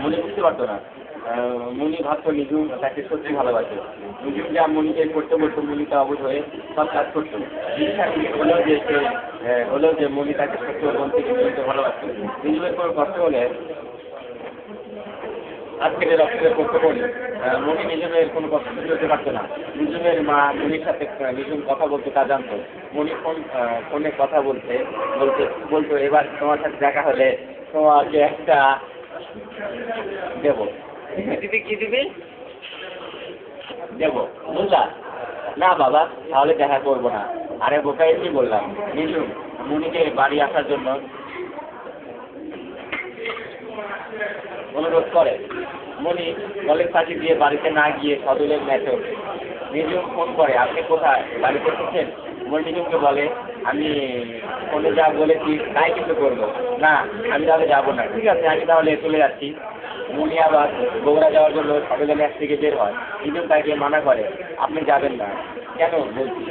মনি বুঝতে পারতো না। মনি ভাবতো নিজুম তাকে সত্যি ভালোবাসে। নিজুম যা মনিকে করতে বলতো মনি তা অবুঝ হয়ে সব কাজ করতো। হলেও যে মনি তাকে সত্য বলতে নিজুমকে ভালোবাসতো। নিজুমের কোনো কষ্ট হলে আজকের রক্তের করতে বলি মনি নিজুমের কোনো কষ্ট হতে পারতো না। নিজুমের মা মনির সাথে নিজুম কথা বলতে তা জানতো। মনি ফোনে কথা বলতো এবার তোমার সাথে দেখা হলে তোমাকে একটা দেবো। কি দিবি দেবো বুঝলা? না বাবা, তাহলে দেখা করবো না। আরে বোকা, কি বললাম। নিজুম মনিকে বাড়ি আসার জন্য অনুরোধ করে। মনি কলেজ পার্টি দিয়ে বাড়িতে না গিয়ে সদলের ম্যাচও। নিজুম ফোন করে, আপনি কোথায়? বাড়িতে এসেছেন? মনি নিজুমকে বলে, আমি ফোনে যা বলেছি তাই কিন্তু করবো না। আমি তাহলে যাবো না। ঠিক আছে, আমি তাহলে চলে যাচ্ছি। মনি আবার বগুড়া যাওয়ার জন্য সদলের ম্যাচ থেকে বের হয়। নিজুম তাকে মানা করে, আপনি যাবেন না। কেন বলছি?